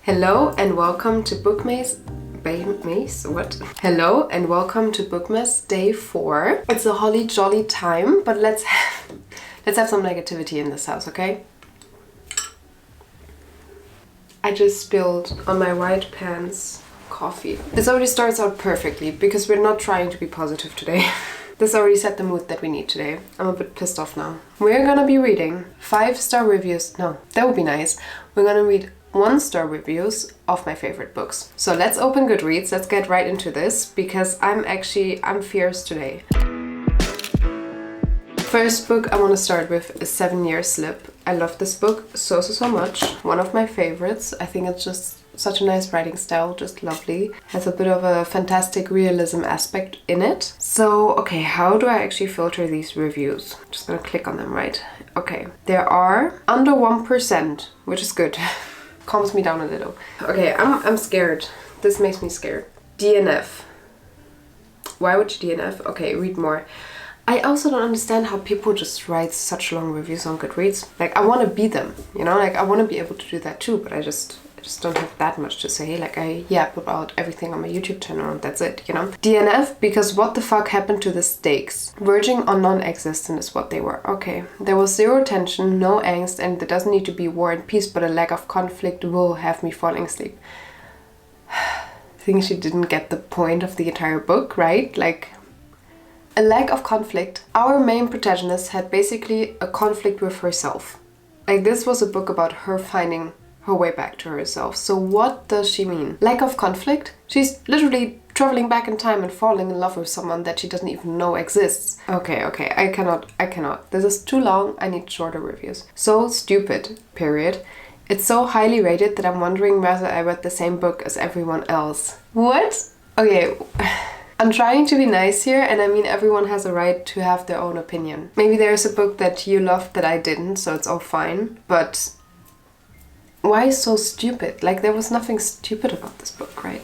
Hello and welcome to BOOKMAS. Hello and welcome to BOOKMAS Day 4. It's a holly jolly time, but let's have some negativity in this house, okay? I just spilled on my white pants coffee. This already starts out perfectly because we're not trying to be positive today. This already set the mood that we need today. I'm a bit pissed off now. We're gonna be reading 5-star reviews. No, that would be nice. We're gonna read 1-star reviews of my favorite books. So let's open Goodreads. Let's get right into this because I'm fierce today. First book I want to start with is 7 Year Slip. I love this book so much. One of my favorites. I think it's just such a nice writing style, just lovely. Has a bit of a fantastic realism aspect in it. So, okay, how do I actually filter these reviews? I'm just gonna click on them, right? Okay, there are under 1%, which is good. Calms me down a little. Okay, I'm scared. This makes me scared. DNF. Why would you DNF? Okay, read more. I also don't understand how people just write such long reviews on Goodreads. Like, I want to be them, you know? Like, I want to be able to do that too, but I just don't have that much to say. Like, I yap about everything on my YouTube channel and that's it, you know? DNF, because what the fuck happened to the stakes? Verging on non-existent is what they were. Okay. There was zero tension, no angst, and there doesn't need to be war and peace, but a lack of conflict will have me falling asleep. I think she didn't get the point of the entire book, right? Like, a lack of conflict. Our main protagonist had basically a conflict with herself. Like, this was a book about her finding her way back to herself. So what does she mean? Lack of conflict? She's literally traveling back in time and falling in love with someone that she doesn't even know exists. Okay, I cannot. This is too long. I need shorter reviews. So stupid, period. It's so highly rated that I'm wondering whether I read the same book as everyone else. What? Okay. I'm trying to be nice here, and I mean everyone has a right to have their own opinion. Maybe there's a book that you loved that I didn't, so it's all fine. But why so stupid? Like, there was nothing stupid about this book, right?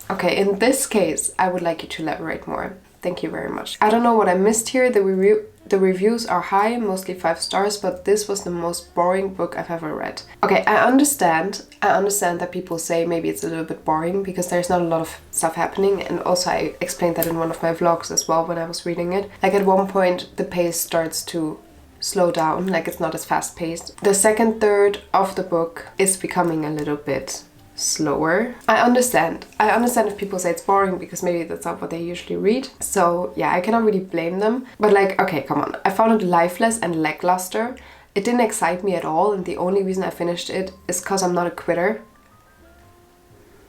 Okay, in this case, I would like you to elaborate more. Thank you very much. I don't know what I missed here. The reviews are high, mostly 5 stars, but this was the most boring book I've ever read. Okay, I understand that people say maybe it's a little bit boring because there's not a lot of stuff happening, and also I explained that in one of my vlogs as well when I was reading it. Like, at one point the pace starts to slow down, like it's not as fast paced. The second third of the book is becoming a little bit slower. I understand if people say it's boring because maybe that's not what they usually read. So yeah, I cannot really blame them. But like, okay, come on. I found it lifeless and lackluster. It didn't excite me at all, and the only reason I finished it is because I'm not a quitter.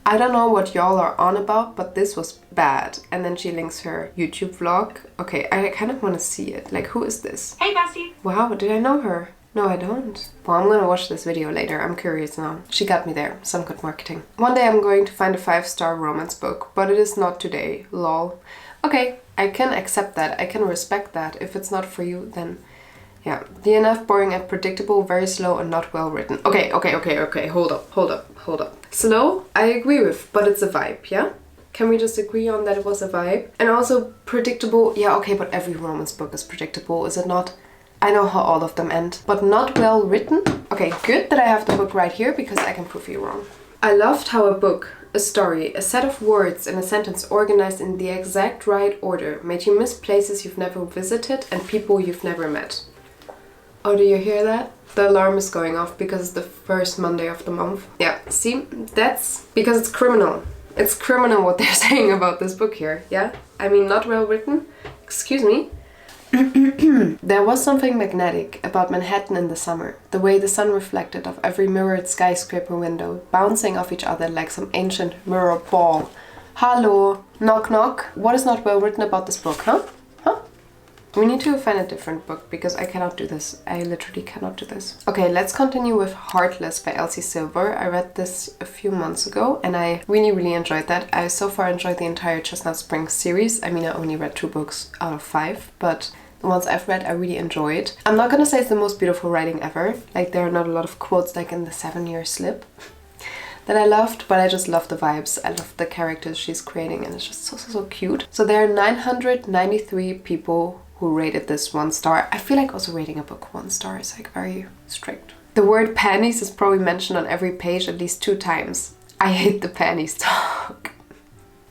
I don't know what y'all are on about, but this was bad. And then she links her YouTube vlog. Okay, I kind of want to see it. Like, who is this? Hey, Bessie! Wow, did I know her? No, I don't. Well, I'm gonna watch this video later. I'm curious now. She got me there. Some good marketing. One day I'm going to find a 5-star romance book, but it is not today. Lol. Okay, I can accept that. I can respect that. If it's not for you, then yeah. DNF, boring and predictable, very slow and not well written. Okay. Hold up. Slow, I agree with, but it's a vibe, yeah? Can we just agree on that it was a vibe? And also predictable, yeah, okay, but every romance book is predictable, is it not? I know how all of them end, but not well written? Okay, good that I have the book right here because I can prove you wrong. I loved how a book, a story, a set of words in a sentence organized in the exact right order made you miss places you've never visited and people you've never met. Oh, do you hear that? The alarm is going off because it's the first Monday of the month. Yeah, see? That's because it's criminal. It's criminal what they're saying about this book here, yeah? I mean, not well written. Excuse me. There was something magnetic about Manhattan in the summer, the way the sun reflected off every mirrored skyscraper window, bouncing off each other like some ancient mirror ball. Hello, knock knock. What is not well written about this book, huh? We need to find a different book because I cannot do this. I literally cannot do this. Okay, let's continue with Heartless by Elsie Silver. I read this a few months ago and I really enjoyed that. I so far enjoyed the entire Chestnut Springs series. I mean, I only read 2 books out of 5, but the ones I've read I really enjoyed. I'm not gonna say it's the most beautiful writing ever. Like, there are not a lot of quotes like in the 7 Year Slip that I loved, but I just love the vibes. I love the characters she's creating and it's just so cute. So there are 993 people who rated this 1 star. I feel like also rating a book 1 star is like very strict. The word panties is probably mentioned on every page at least 2 times. I hate the panties talk.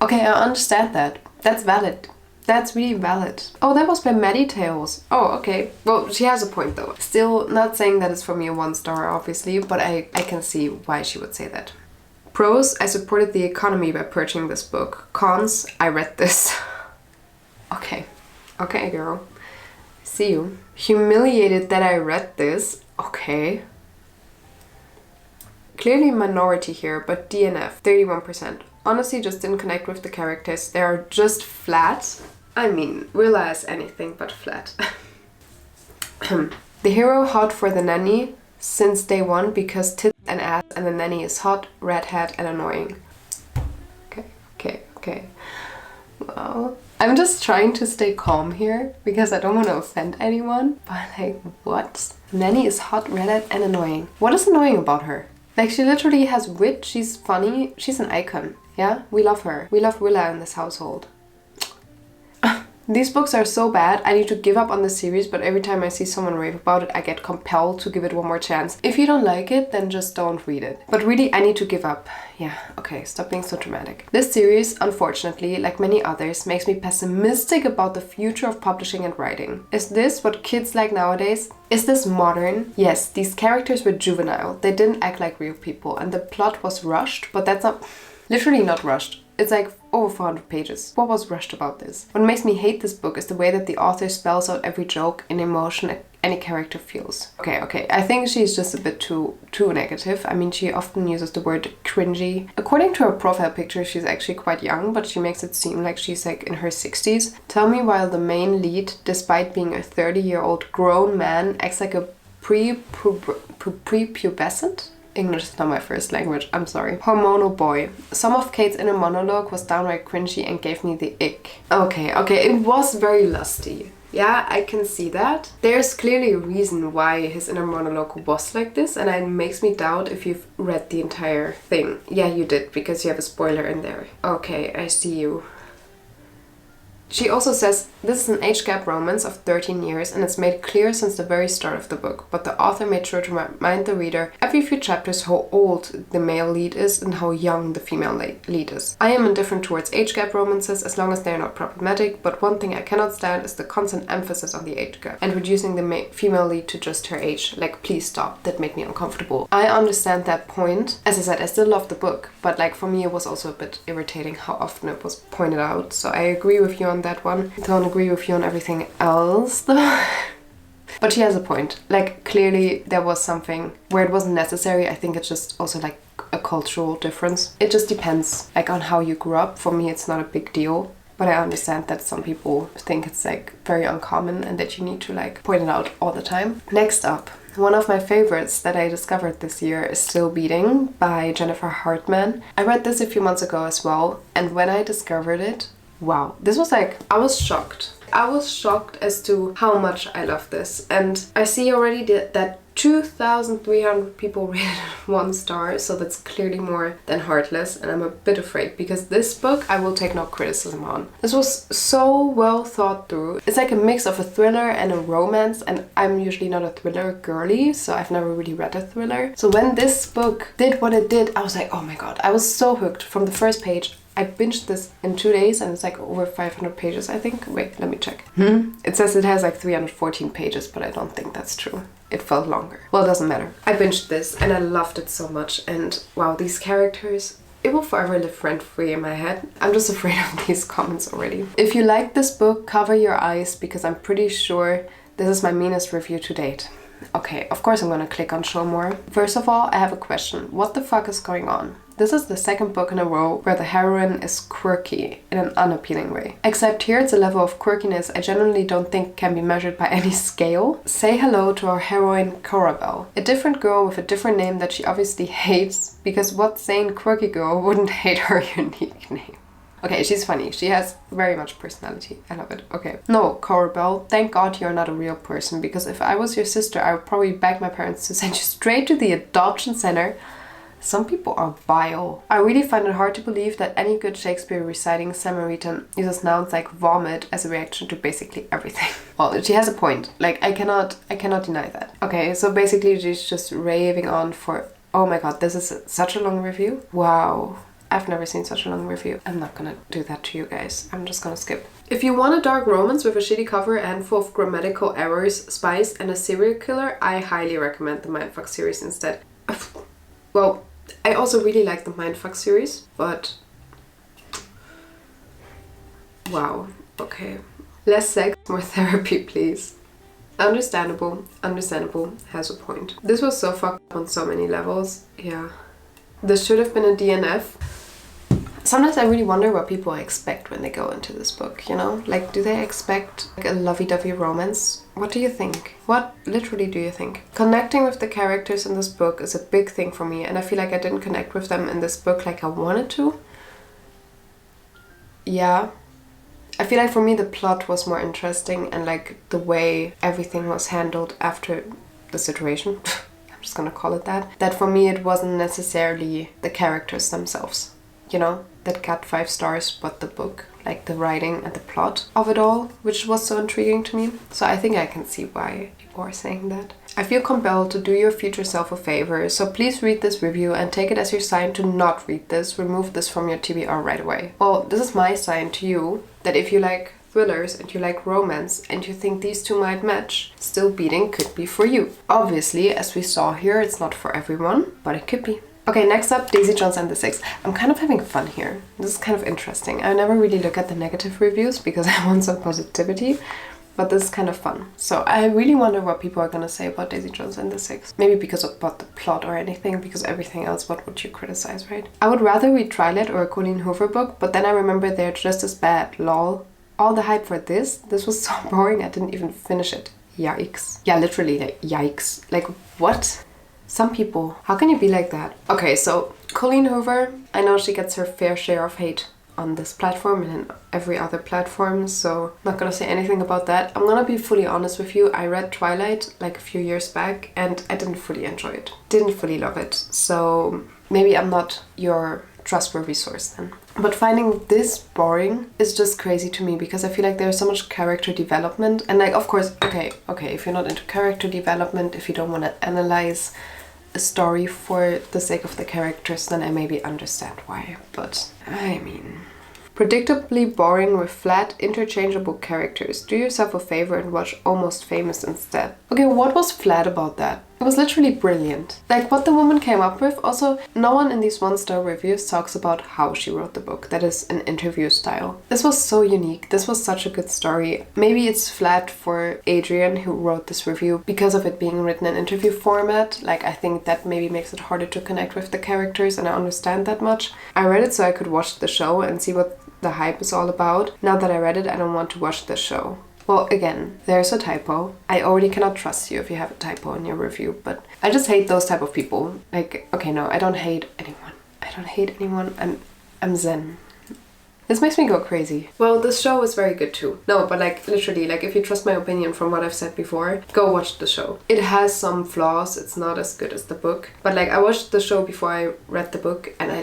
Okay, I understand that. That's valid. That's really valid. Oh, that was by Maddie Tales. Oh, okay. Well, she has a point though. Still not saying that it's for me a 1 star, obviously, but I can see why she would say that. Pros, I supported the economy by purchasing this book. Cons, I read this. Okay. Okay, girl. See you. Humiliated that I read this. Okay. Clearly minority here, but DNF, 31%. Honestly, just didn't connect with the characters. They are just flat. I mean, Willa is anything but flat. The hero hot for the nanny since day 1 because tits and ass and the nanny is hot, redhead and annoying. Okay. Well, I'm just trying to stay calm here because I don't want to offend anyone. But like, what? Nanny is hot, redhead and annoying. What is annoying about her? Like, she literally has wit, she's funny, she's an icon. Yeah, we love her. We love Willa in this household. These books are so bad, I need to give up on the series, but every time I see someone rave about it, I get compelled to give it one more chance. If you don't like it, then just don't read it. But really, I need to give up. Yeah, okay, stop being so dramatic. This series, unfortunately, like many others, makes me pessimistic about the future of publishing and writing. Is this what kids like nowadays? Is this modern? Yes, these characters were juvenile. They didn't act like real people, and the plot was rushed, but that's not... Literally not rushed. It's like over 400 pages. What was rushed about this? What makes me hate this book is the way that the author spells out every joke and emotion any character feels. Okay, I think she's just a bit too negative. I mean, she often uses the word cringy. According to her profile picture, she's actually quite young, but she makes it seem like she's like in her 60s. Tell me why the main lead, despite being a 30-year-old grown man, acts like a prepubescent? English is not my first language, I'm sorry. Hormonal boy. Some of Kate's inner monologue was downright cringy and gave me the ick. Okay, it was very lusty. Yeah, I can see that. There's clearly a reason why his inner monologue was like this, and it makes me doubt if you've read the entire thing. Yeah, you did, because you have a spoiler in there. Okay, I see you. She also says, this is an age gap romance of 13 years and it's made clear since the very start of the book, but the author made sure to remind the reader every few chapters how old the male lead is and how young the female lead is. I am indifferent towards age gap romances as long as they are not problematic, but one thing I cannot stand is the constant emphasis on the age gap and reducing the female lead to just her age. Like, please stop, that made me uncomfortable. I understand that point. As I said, I still love the book, but like for me it was also a bit irritating how often it was pointed out, so I agree with you on that one. Don't agree with you on everything else though. But she has a point. Like, clearly there was something where it wasn't necessary. I think it's just also like a cultural difference. It just depends like on how you grew up. For me it's not a big deal, but I understand that some people think it's like very uncommon and that you need to like point it out all the time. Next up, one of my favorites that I discovered this year is Still Beating by Jennifer Hartman. I read this a few months ago as well, and when I discovered it, wow, this was like, I was shocked. I was shocked as to how much I love this. And I see already that 2,300 people rated it 1 star, so that's clearly more than Heartless, and I'm a bit afraid because this book I will take no criticism on. This was so well thought through. It's like a mix of a thriller and a romance, and I'm usually not a thriller girly, so I've never really read a thriller. So when this book did what it did, I was like, oh my god, I was so hooked from the first page. I binged this in 2 days and it's like over 500 pages, I think. Wait, let me check. It says it has like 314 pages, but I don't think that's true. It felt longer. Well, it doesn't matter. I binged this and I loved it so much. And wow, these characters, it will forever live rent-free in my head. I'm just afraid of these comments already. If you like this book, cover your eyes because I'm pretty sure this is my meanest review to date. Okay, of course I'm gonna click on show more. First of all, I have a question. What the fuck is going on? This is the 2nd book in a row where the heroine is quirky in an unappealing way. Except here it's a level of quirkiness I generally don't think can be measured by any scale. Say hello to our heroine Corabelle, a different girl with a different name that she obviously hates, because what sane quirky girl wouldn't hate her unique name? Okay, she's funny. She has very much personality. I love it. Okay. No, Corabelle, thank God you're not a real person, because if I was your sister, I would probably beg my parents to send you straight to the adoption center. Some people are vile. I really find it hard to believe that any good Shakespeare reciting Samaritan uses nouns like vomit as a reaction to basically everything. Well, she has a point. Like, I cannot deny that. Okay, so basically she's just raving on for... Oh my god, this is such a long review. Wow. I've never seen such a long review. I'm not gonna do that to you guys. I'm just gonna skip. If you want a dark romance with a shitty cover and full of grammatical errors, spice, and a serial killer, I highly recommend the Mindfuck series instead. Well, I also really like the Mindfuck series, but... Wow, okay. Less sex, more therapy, please. Understandable, has a point. This was so fucked up on so many levels, yeah. This should have been a DNF. Sometimes I really wonder what people expect when they go into this book, you know? Like, do they expect like a lovey-dovey romance? What do you think? What literally do you think? Connecting with the characters in this book is a big thing for me, and I feel like I didn't connect with them in this book like I wanted to. Yeah. I feel like for me the plot was more interesting, and like the way everything was handled after the situation. I'm just gonna call it that. That for me it wasn't necessarily the characters themselves, you know, that got 5 stars, but the book, like the writing and the plot of it all, which was so intriguing to me. So I think I can see why people are saying that. I feel compelled to do your future self a favor, so please read this review and take it as your sign to not read this. Remove this from your TBR right away. Well, this is my sign to you that if you like thrillers and you like romance and you think these two might match, Still Beating could be for you. Obviously, as we saw here, it's not for everyone, but it could be. Okay, next up, Daisy Jones and the Six. I'm kind of having fun here. This is kind of interesting. I never really look at the negative reviews because I want some positivity, but this is kind of fun. So I really wonder what people are gonna say about Daisy Jones and the Six. Maybe because about the plot or anything, because everything else, what would you criticize, right? I would rather read Twilight or a Colleen Hoover book, but then I remember they're just as bad, lol. All the hype for this was so boring I didn't even finish it. Yikes. Yeah, literally, like, yikes. Like, what? Some people, how can you be like that? Okay, so Colleen Hoover, I know she gets her fair share of hate on this platform and in every other platform, so I'm not gonna say anything about that. I'm gonna be fully honest with you. I read Twilight like a few years back and I didn't fully enjoy it. Didn't fully love it. So maybe I'm not your trustworthy source then. But finding this boring is just crazy to me because I feel like there's so much character development and like, of course, okay, if you're not into character development, if you don't want to analyze a story for the sake of the characters, then I maybe understand why. But I mean, predictably boring with flat, interchangeable characters. Do yourself a favor and watch Almost Famous instead. Okay, what was flat about that? It was literally brilliant. Like what the woman came up with. Also, no one in these 1-star reviews talks about how she wrote the book. That is an interview style. This was so unique. This was such a good story. Maybe it's flat for Adrian who wrote this review because of it being written in interview format. Like I think that maybe makes it harder to connect with the characters and I understand that much. I read it so I could watch the show and see what the hype is all about. Now that I read it, I don't want to watch the show. Well, again, there's a typo. I already cannot trust you if you have a typo in your review, but I just hate those type of people. Like, okay, no, I don't hate anyone. I don't hate anyone. I'm zen. This makes me go crazy. Well, this show was very good too. No, but like, literally, like, if you trust my opinion from what I've said before, go watch the show. It has some flaws. It's not as good as the book. But like, I watched the show before I read the book, and I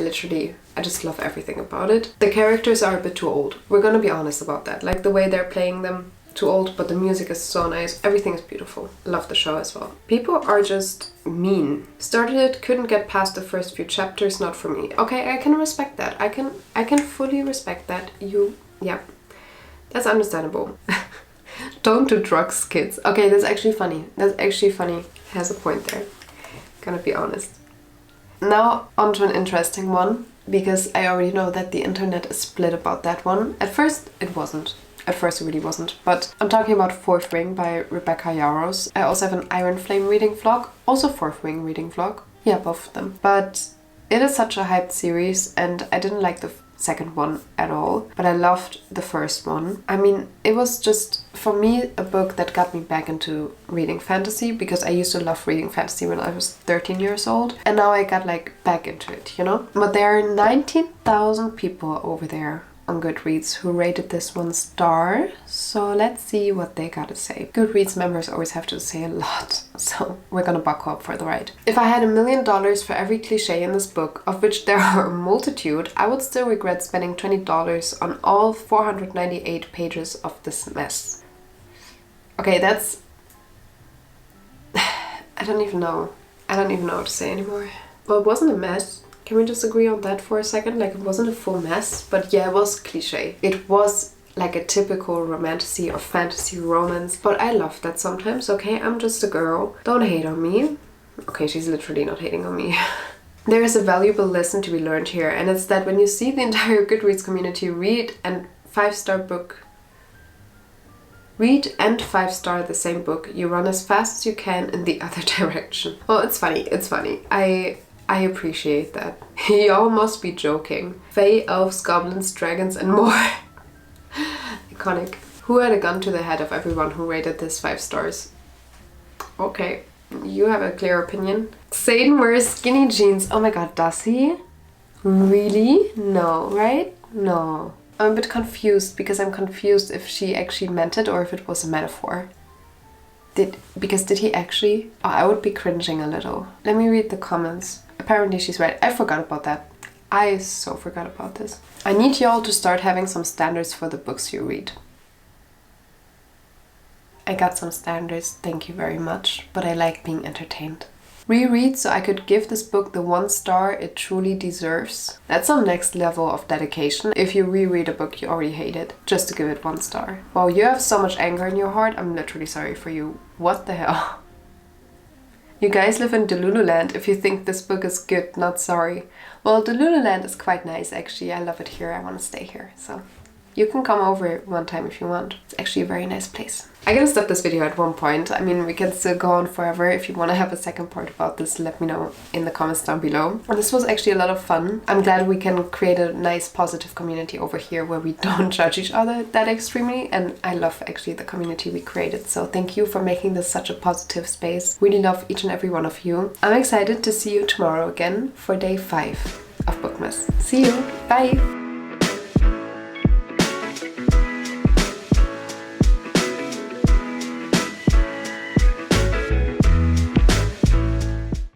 just love everything about it. The characters are a bit too old. We're gonna be honest about that. Like, the way they're playing them, too old, but the music is so nice. Everything is beautiful. Love the show as well. People are just mean. Started it, couldn't get past the first few chapters, not for me. Okay, I can respect that. I can fully respect that. Yeah, that's understandable. Don't do drugs, kids. Okay, that's actually funny. Has a point there. Gonna be honest. Now onto an interesting one, because I already know that the internet is split about that one. At first it wasn't. At first it really wasn't, but I'm talking about Fourth Ring by Rebecca Yarros. I also have an Iron Flame reading vlog, also Fourth Ring reading vlog. Yeah, both of them. But it is such a hyped series and I didn't like the second one at all, but I loved the first one. I mean, it was just, for me, a book that got me back into reading fantasy, because I used to love reading fantasy when I was 13 years old, and now I got like back into it, you know? But there are 19,000 people over there on Goodreads who rated this 1 star, so let's see what they gotta say. Goodreads members always have to say a lot, so we're gonna buckle up for the ride. If I had $1 million for every cliche in this book, of which there are a multitude, I would still regret spending $20 on all 498 pages of this mess. Okay, that's... I don't even know what to say anymore. Well, it wasn't a mess. Can we just agree on that for a second? Like, it wasn't a full mess, but yeah, it was cliche. It was like a typical romantasy or fantasy romance, but I love that sometimes, okay? I'm just a girl. Don't hate on me. Okay, she's literally not hating on me. There is a valuable lesson to be learned here, and it's that when you see the entire Goodreads community read and 5-star the same book, you run as fast as you can in the other direction. Well, it's funny. I appreciate that. Y'all must be joking. Fae, elves, goblins, dragons, and more. Iconic. Who had a gun to the head of everyone who rated this 5 stars? Okay, you have a clear opinion. Satan wears skinny jeans. Oh my god, does he? Really? No, right? No. I'm a bit confused because I'm confused if she actually meant it or if it was a metaphor. Did he actually? Oh, I would be cringing a little. Let me read the comments. Apparently she's right. I forgot about that. I so forgot about this. I need y'all to start having some standards for the books you read. I got some standards, thank you very much, but I like being entertained. Reread so I could give this book the 1 star it truly deserves. That's some next level of dedication if you reread a book you already hated, just to give it 1 star. Wow, you have so much anger in your heart, I'm literally sorry for you. What the hell? You guys live in Delululand if you think this book is good, not sorry. Well, Delululand is quite nice actually, I love it here, I want to stay here, so... You can come over one time if you want. It's actually a very nice place. I'm gonna stop this video at one point. I mean, we can still go on forever. If you want to have a second part about this, let me know in the comments down below. And this was actually a lot of fun. I'm glad we can create a nice positive community over here where we don't judge each other that extremely. And I love actually the community we created. So thank you for making this such a positive space. Really love each and every one of you. I'm excited to see you tomorrow again for day 5 of BOOKMAS. See you. Bye.